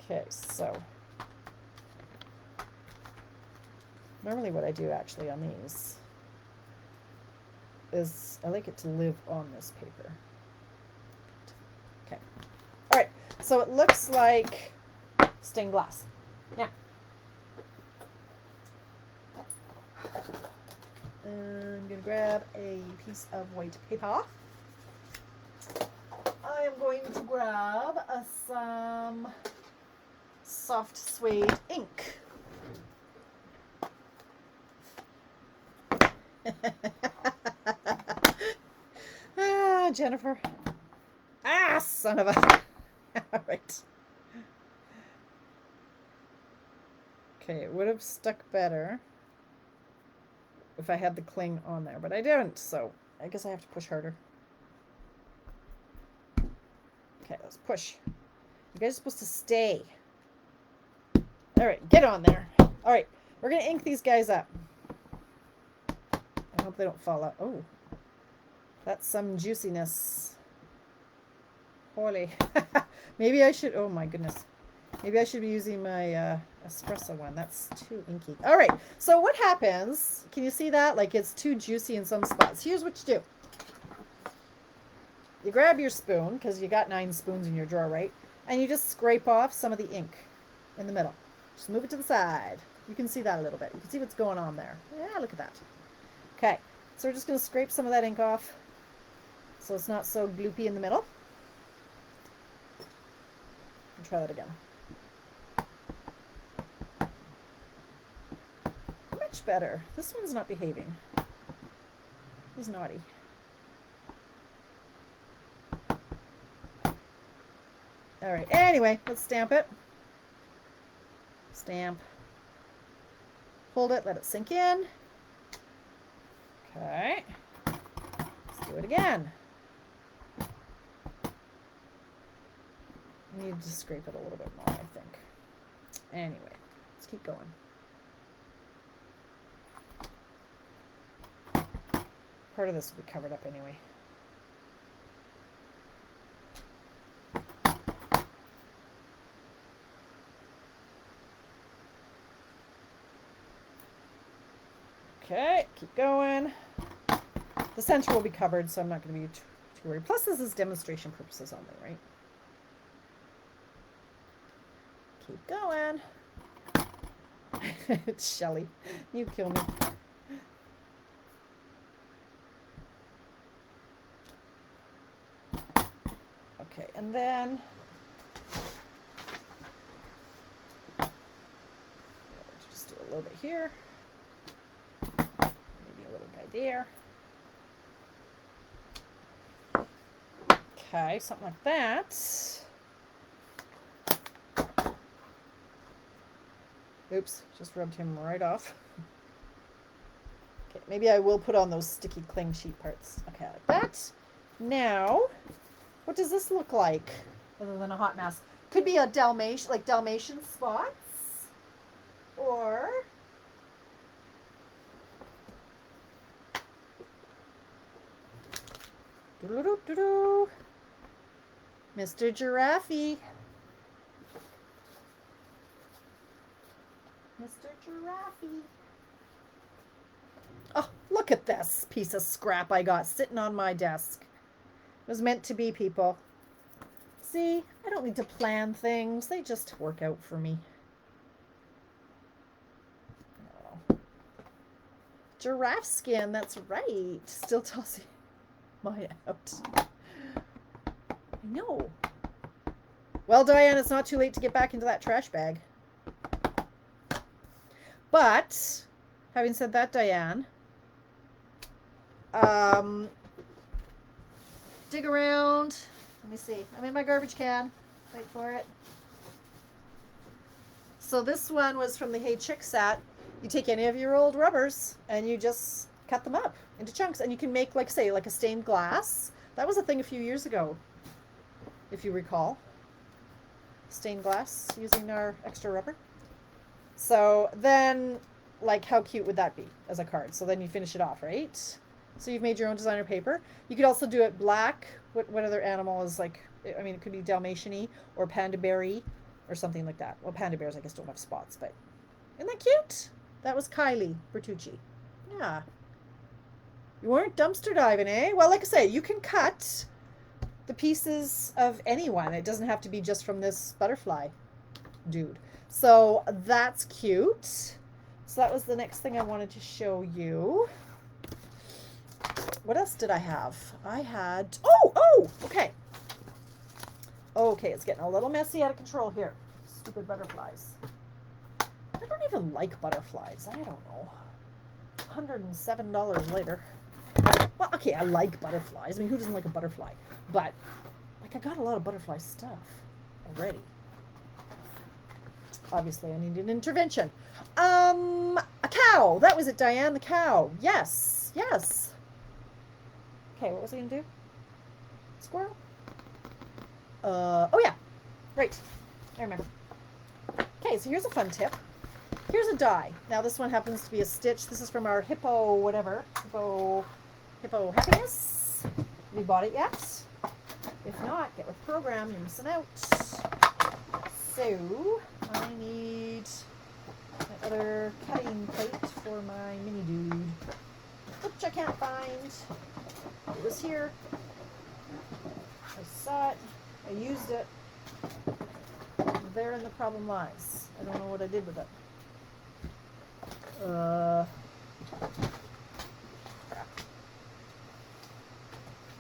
Okay, so normally what I do actually on these is I like it to live on this paper. Okay. All right, so it looks like stained glass. Now, I'm going to grab a piece of white paper. I am going to grab some soft suede ink. Ah, Jennifer. Ah, son of a... All right. Okay, it would have stuck better if I had the cling on there, but I didn't, so I guess I have to push harder. Okay, let's push. You guys are supposed to stay. All right, get on there. All right, we're going to ink these guys up. I hope they don't fall out. Oh, that's some juiciness. Holy. Maybe I should, oh my goodness. Maybe I should be using my espresso one. That's too inky. All right, so what happens, can you see that? Like it's too juicy in some spots. Here's what you do. You grab your spoon, because you got 9 spoons in your drawer, right? And you just scrape off some of the ink in the middle. Just move it to the side. You can see that a little bit. You can see what's going on there. Yeah, look at that. Okay, so we're just going to scrape some of that ink off so it's not so gloopy in the middle. And try that again. Much better. This one's not behaving. He's naughty. All right, anyway, let's stamp it. Stamp. Hold it, let it sink in. Okay. Let's do it again. I need to scrape it a little bit more, I think. Anyway, let's keep going. Part of this will be covered up anyway. Okay, keep going. The center will be covered, so I'm not going to be too worried. Plus, this is demonstration purposes only, right? Keep going. It's Shelly. You kill me. Okay, and then just do a little bit here. Maybe a little guy there. Okay, something like that. Oops, just rubbed him right off. Okay, Maybe I will put on those sticky cling sheet parts. Okay, like that. Now, what does this look like other than a hot mess? Could be a Dalmatian, like Dalmatian spots, or Mr. Giraffe. Mr. Giraffe. Oh, look at this piece of scrap I got sitting on my desk. It was meant to be, people. See, I don't need to plan things. They just work out for me. Oh. Giraffe skin, that's right. Still tossing mine out. I know. Well, Diane, it's not too late to get back into that trash bag. But, having said that, Diane, dig around. Let me see. I'm in my garbage can. Wait for it. So this one was from the Hey Chick set. You take any of your old rubbers and you just cut them up into chunks, and you can make, like, say, like a stained glass. That was a thing a few years ago, if you recall. Stained glass using our extra rubber. So then, like, how cute would that be as a card? So then you finish it off, right? So you've made your own designer paper. You could also do it black. What other animal is, like, I mean, it could be Dalmatian-y or Panda Berry or something like that. Well, Panda Bears, I guess, don't have spots, but isn't that cute? That was Kylie Bertucci. Yeah. You weren't dumpster diving, eh? Well, like I say, you can cut the pieces of anyone. It doesn't have to be just from this butterfly dude. So that's cute. So that was the next thing I wanted to show you. What else did I have? I had, okay. Okay, it's getting a little messy, out of control here. Stupid butterflies. I don't even like butterflies. I don't know. $107 later. Well, okay, I like butterflies. I mean, who doesn't like a butterfly? But, like, I got a lot of butterfly stuff already. Obviously, I need an intervention. A cow. That was it, Diane. The cow. Yes. Yes. Okay, what was I going to do? Squirrel? Oh, yeah. Right. I remember. Okay, so here's a fun tip. Here's a die. Now, this one happens to be a stitch. This is from our Hippo whatever. Hippo Happiness. Have you bought it yet? If not, get with the program. You're missing out. So, I need my other cutting plate for my mini dude, which I can't find. It was here. I saw it. I used it. Therein the problem lies. I don't know what I did with it. Crap.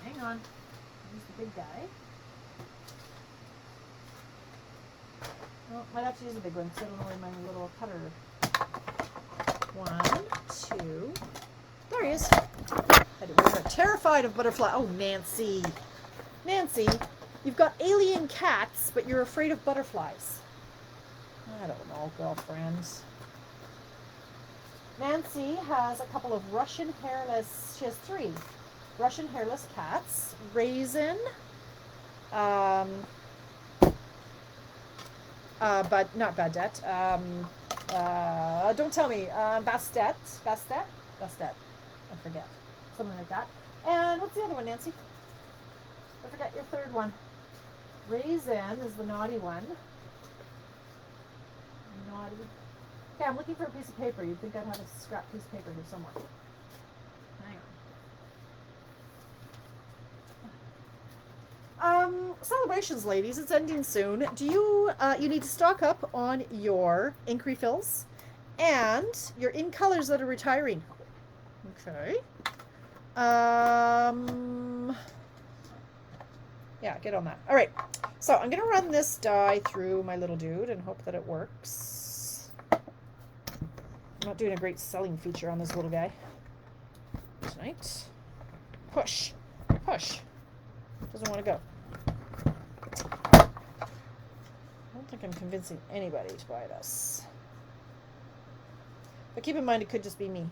Hang on. Use the big guy. Well, might have to use the big one because I don't know where my little cutter. 1, 2. There he is. We're terrified of butterfly. Oh, Nancy. Nancy, you've got alien cats, but you're afraid of butterflies. I don't know, girlfriends. Nancy has a couple of Russian hairless, she has 3 Russian hairless cats. Raisin, but not Badette. Don't tell me. Bastet. I forget. Something like that. And what's the other one, Nancy? I forgot your third one. Raisin is the naughty one. Naughty. Okay, I'm looking for a piece of paper. You'd think I'd have a scrap piece of paper here somewhere. Hang on. Celebrations, ladies. It's ending soon. Do you, you need to stock up on your ink refills and your ink colors that are retiring. Okay. Yeah, get on that. All right. So I'm going to run this die through my little dude and hope that it works. I'm not doing a great selling feature on this little guy tonight. Push. Push. Doesn't want to go. I don't think I'm convincing anybody to buy this. But keep in mind, it could just be me.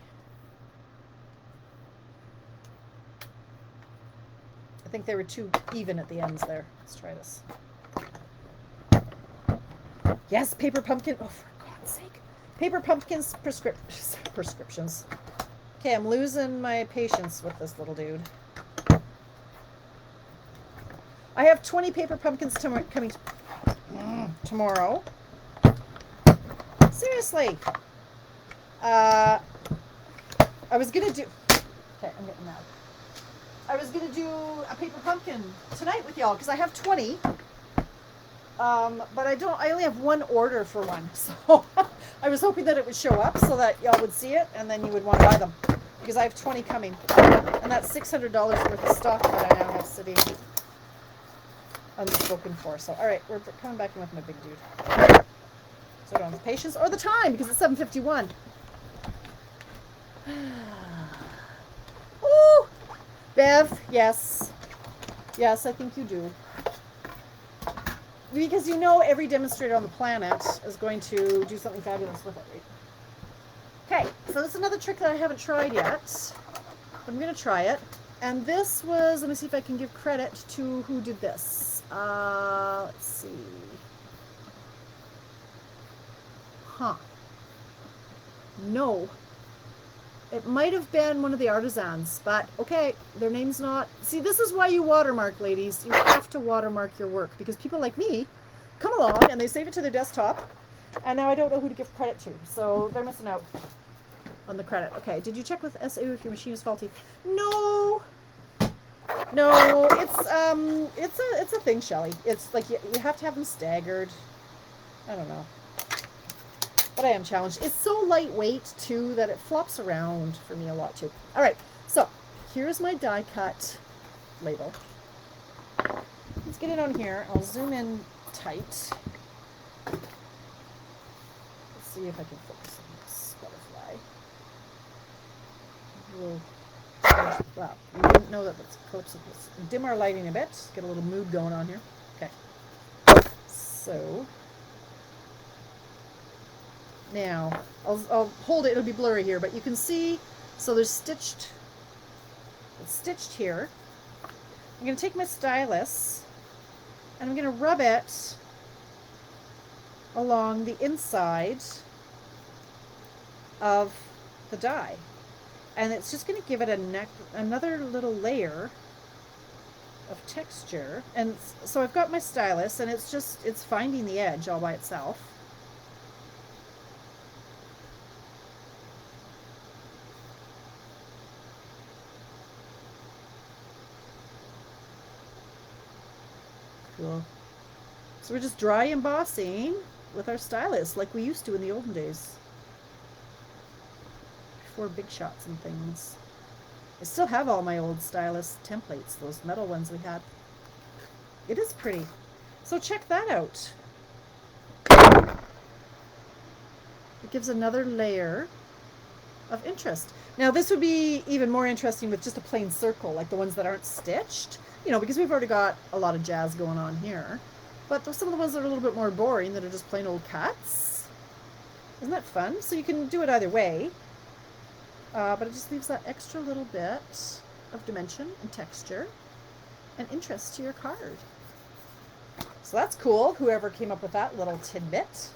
think they were too even at the ends there. Let's try this. Yes, paper pumpkin. Oh, for God's sake. Paper pumpkins prescriptions. Okay, I'm losing my patience with this little dude. I have 20 paper pumpkins coming tomorrow. Seriously. I was going to do... Okay, I'm getting mad. I was going to do a paper pumpkin tonight with y'all because I have 20. But I only have one order for one. So I was hoping that it would show up so that y'all would see it and then you would want to buy them. Because I have 20 coming. And that's $600 worth of stock that I now have sitting unspoken for. So, all right, we're coming back in with my big dude. So I don't have patience or the time because it's 7:51. Ooh! Bev, yes. Yes, I think you do. Because you know every demonstrator on the planet is going to do something fabulous with it, right? Okay, so this is another trick that I haven't tried yet. I'm going to try it. And this was, let me see if I can give credit to who did this. Let's see. Huh. No. It might have been one of the artisans, but okay, their name's not... See, this is why you watermark, ladies. You have to watermark your work, because people like me come along and they save it to their desktop, and now I don't know who to give credit to, so they're missing out on the credit. Okay, did you check with SU if your machine is faulty? No! No, it's a thing, Shelly. It's like you have to have them staggered. I don't know. But I am challenged. It's so lightweight, too, that it flops around for me a lot, too. All right, so here's my die cut label. Let's get it on here. I'll zoom in tight. Let's see if I can focus on this butterfly. Well, you didn't know that that's close. Dim our lighting a bit. Get a little mood going on here. Okay. So... Now, I'll hold it, it'll be blurry here, but you can see, so there's it's stitched here. I'm going to take my stylus, and I'm going to rub it along the inside of the die. And it's just going to give it another little layer of texture. And so I've got my stylus, and it's finding the edge all by itself. Cool. So we're just dry embossing with our stylus like we used to in the olden days. Before big shots and things. I still have all my old stylus templates, those metal ones we had. It is pretty. So check that out. It gives another layer of interest. Now this would be even more interesting with just a plain circle, like the ones that aren't stitched. You know, because we've already got a lot of jazz going on here. But some of the ones that are a little bit more boring, that are just plain old cuts. Isn't that fun? So you can do it either way. But it just leaves that extra little bit of dimension and texture and interest to your card. So that's cool, whoever came up with that little tidbit.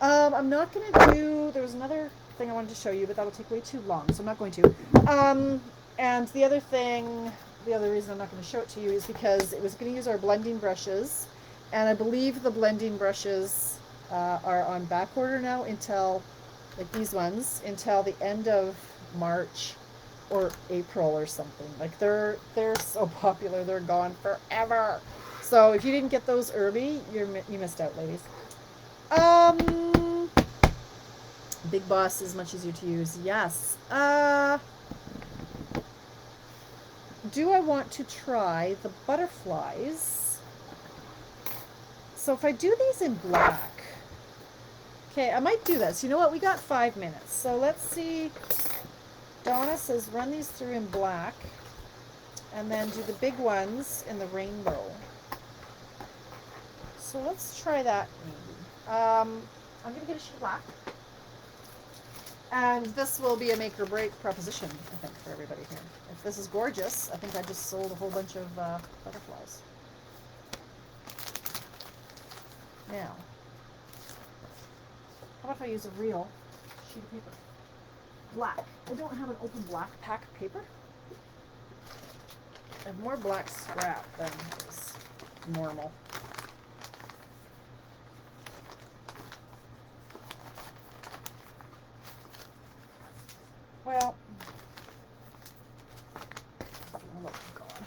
I'm not going to do... There was another thing I wanted to show you, but that'll take way too long, so I'm not going to. And the other thing... The other reason I'm not going to show it to you is because it was going to use our blending brushes, and I believe the blending brushes are on back order now until, like these ones, until the end of March or April or something. Like they're so popular, they're gone forever. So if you didn't get those early, you missed out, ladies. Big Boss is much easier to use. Yes. Do I want to try the butterflies? So if I do these in black, okay, I might do this. You know what? We got 5 minutes. So let's see. Donna says run these through in black and then do the big ones in the rainbow. So let's try that maybe. I'm going to get a sheet of black. And this will be a make or break proposition, I think, for everybody here. If this is gorgeous, I think I just sold a whole bunch of butterflies. Now, how about if I use a real sheet of paper? Black. I don't have an open black pack of paper. I have more black scrap than is normal. Well, oh God.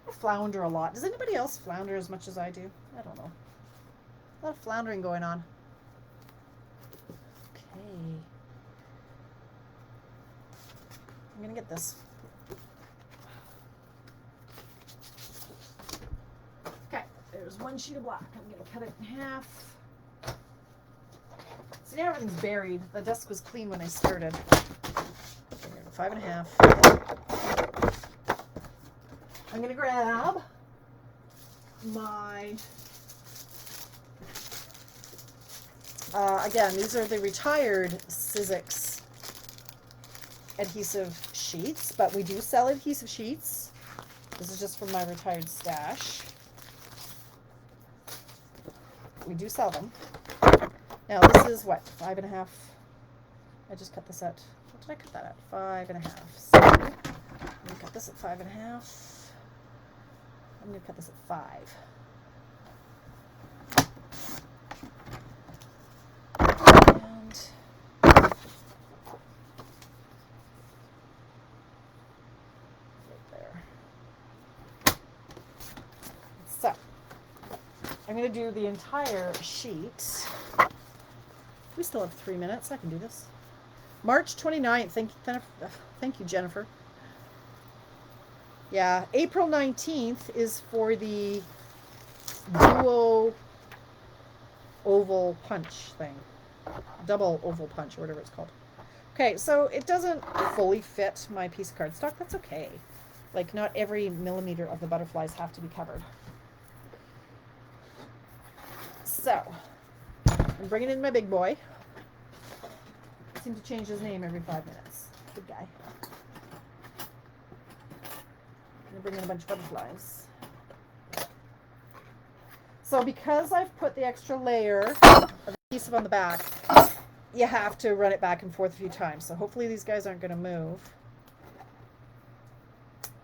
I flounder a lot. Does anybody else flounder as much as I do? I don't know. A lot of floundering going on. Okay. I'm gonna get this. Okay, there's one sheet of black. I'm gonna cut it in half. See, now everything's buried. The desk was clean when I started. 5 1/2. I'm gonna grab my, again, these are the retired Sizzix adhesive sheets, but we do sell adhesive sheets. This is just from my retired stash. We do sell them. Now this is what, 5 1/2. I just cut this at, what did I cut that at? 5 1/2. So I'm gonna cut this at 5 1/2. I'm gonna cut this at 5. And right there. So I'm gonna do the entire sheet. We still have 3 minutes. I can do this. March 29th. Thank you, Jennifer. Yeah, April 19th is for the duo oval punch thing. Double oval punch, or whatever it's called. Okay, so it doesn't fully fit my piece of cardstock. That's okay. Like, not every millimeter of the butterflies have to be covered. So, I'm bringing in my big boy. I seem to change his name every 5 minutes. Good guy. I'm bring in a bunch of butterflies. So because I've put the extra layer of adhesive on the back, you have to run it back and forth a few times. So hopefully these guys aren't going to move.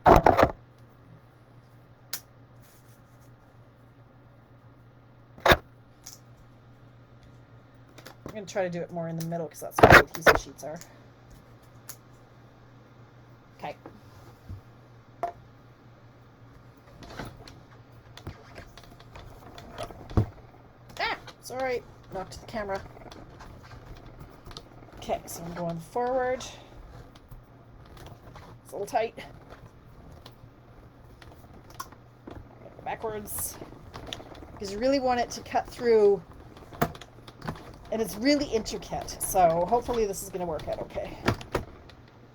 I'm going to try to do it more in the middle because that's where the adhesive sheets are. Okay. It's all right. Knocked the camera. Okay, so I'm going forward. It's a little tight. Backwards. Because you really want it to cut through. And it's really intricate. So hopefully this is going to work out okay.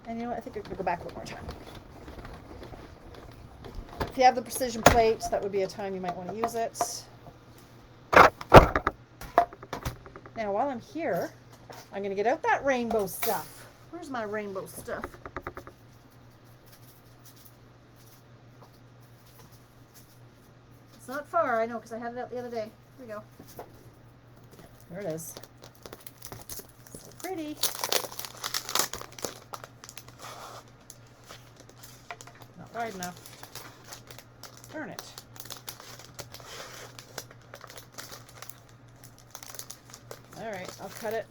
And you know what? I think I'm going to go back one more time. If you have the precision plate, that would be a time you might want to use it. Now, while I'm here, I'm going to get out that rainbow stuff. Where's my rainbow stuff? It's not far, I know, because I had it out the other day. Here we go. There it is. So pretty. Not wide enough. Turn it. All right, I'll cut it.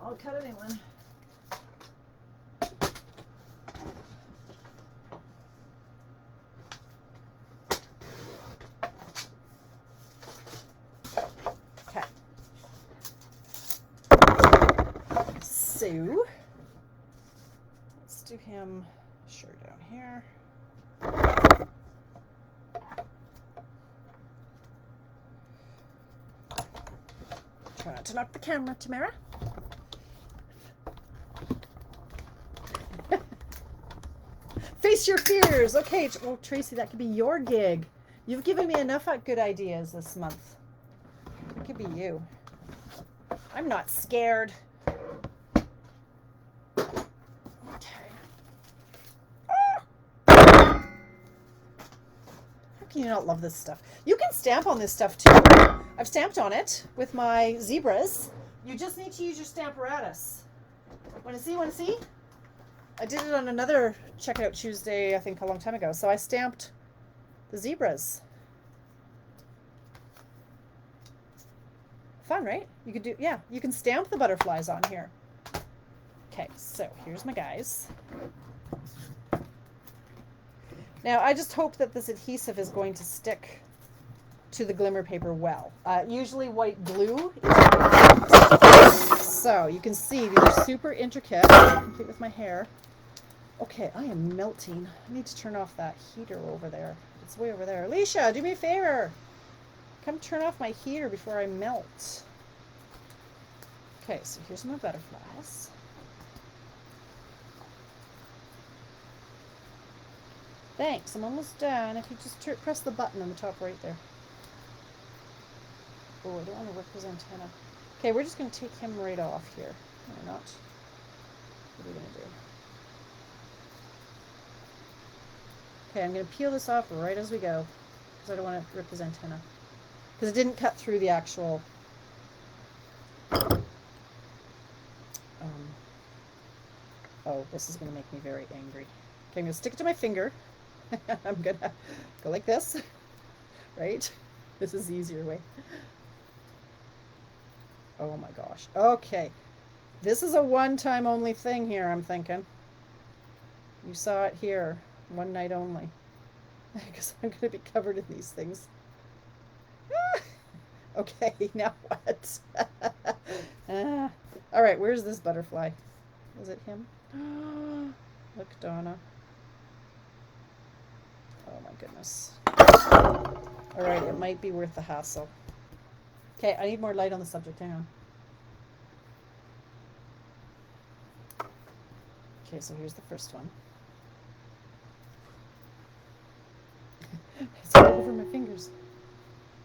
I'll cut it anyway. Okay. So, let's do him sure down here. Try not to knock the camera, Tamara. Face your fears. Okay, well, Tracy, that could be your gig. You've given me enough good ideas this month. It could be you. I'm not scared. Okay. How can you not love this stuff? You can stamp on this stuff too. I've stamped on it with my zebras. You just need to use your Stamparatus. Want to see? Want to see? I did it on another Check It Out Tuesday, I think a long time ago. So I stamped the zebras. Fun, right? You could do, yeah, you can stamp the butterflies on here. Okay, so here's my guys. Now, I just hope that this adhesive is going to stick to the glimmer paper well. Usually white glue is so you can see these are super intricate. Complete with my hair. Okay, I am melting. I need to turn off that heater over there. It's way over there. Alicia, do me a favor. Come turn off my heater before I melt. Okay, so here's my butterflies. Thanks, I'm almost done. If you just press the button on the top right there. Oh, I don't want to rip his antenna. Okay, we're just going to take him right off here. No, we're not. What are we going to do? Okay, I'm going to peel this off right as we go, because I don't want to rip his antenna. Because it didn't cut through the actual... oh, this is going to make me very angry. Okay, I'm going to stick it to my finger. I'm going to go like this, right? This is the easier way. Oh my gosh. Okay. This is a one-time only thing here, I'm thinking. You saw it here. One night only. Because I'm going to be covered in these things. Okay, now what? All right, where's this butterfly? Is it him? Look, Donna. Oh my goodness. All right, it might be worth the hassle. Okay, I need more light on the subject. Hang on. Okay, so here's the first one. It's all over my fingers.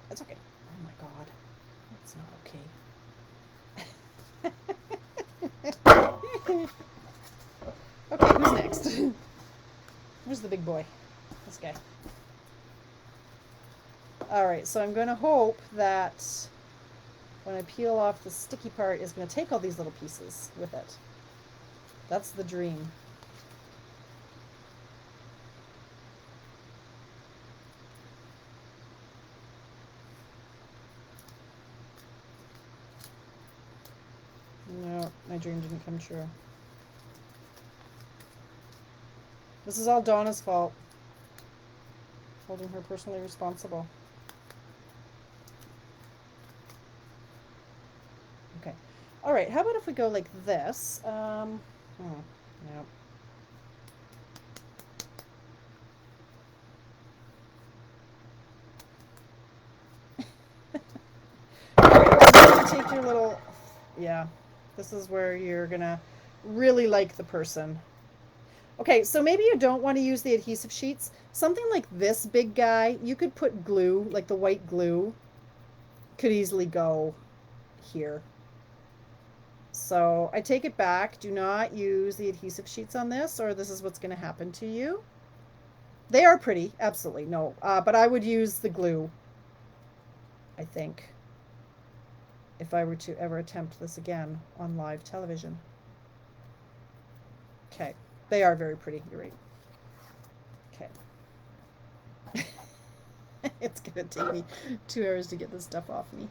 That's okay. Oh my god. That's not okay. Okay, who's next? Where's the big boy? This guy. Alright, so I'm going to hope that when I peel off the sticky part, it's going to take all these little pieces with it. That's the dream. No, my dream didn't come true. This is all Donna's fault. Holding her personally responsible. Okay. All right, how about if we go like this? No. Take your little, yeah, this is where you're gonna really like the person. Okay, so maybe you don't want to use the adhesive sheets. Something like this big guy, you could put glue, like the white glue, could easily go here. So I take it back. Do not use the adhesive sheets on this, or this is what's going to happen to you. They are pretty, absolutely, no. But I would use the glue, I think, if I were to ever attempt this again on live television. Okay. They are very pretty, you're right. Okay. It's going to take me 2 hours to get this stuff off me.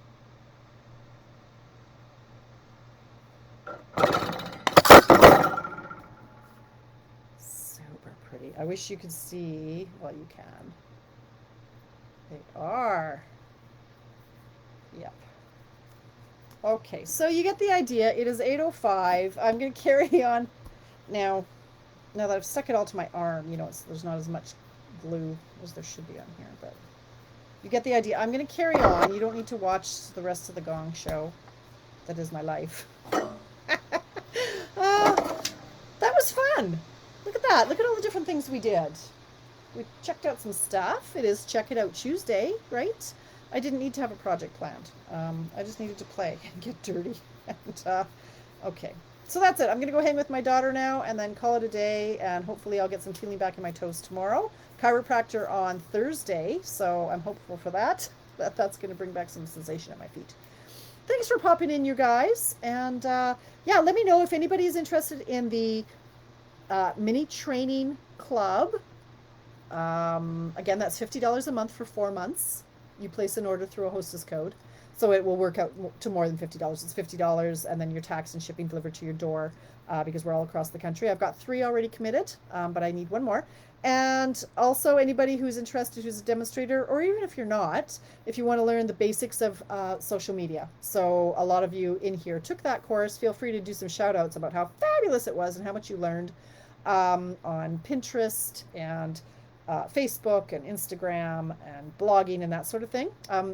Super pretty. I wish you could see. Well, you can. They are. Yep. Okay, so you get the idea. It is 8:05. I'm going to carry on now. Now that I've stuck it all to my arm, you know, there's not as much glue as there should be on here, but you get the idea. I'm going to carry on. You don't need to watch the rest of the Gong Show. That is my life. That was fun. Look at that. Look at all the different things we did. we checked out some stuff. It is Check It Out Tuesday, right? I didn't need to have a project planned. I just needed to play and get dirty. And okay, so that's it. I'm gonna go hang with my daughter now and then call it a day. And hopefully I'll get some feeling back in my toes tomorrow. Chiropractor on Thursday, so I'm hopeful for that. That's gonna bring back some sensation at my feet. Thanks for popping in, you guys. And yeah, let me know if anybody is interested in the mini training club. Again, that's $50 a month for 4 months. You place an order through a hostess code. So it will work out to more than $50. It's $50 and then your tax and shipping delivered to your door because we're all across the country. I've got 3 already committed, but I need 1 more. And also anybody who's interested, who's a demonstrator, or even if you're not, if you want to learn the basics of social media. So a lot of you in here took that course. Feel free to do some shout outs about how fabulous it was and how much you learned on Pinterest and Facebook and Instagram and blogging and that sort of thing.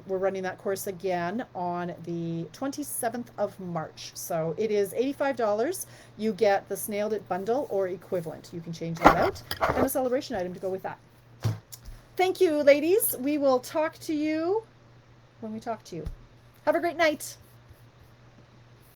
We're running that course again on the 27th of March. So it is $85. You get the Snailed It bundle or equivalent. You can change that out and a celebration item to go with that. Thank you, ladies. We will talk to you when we talk to you. Have a great night.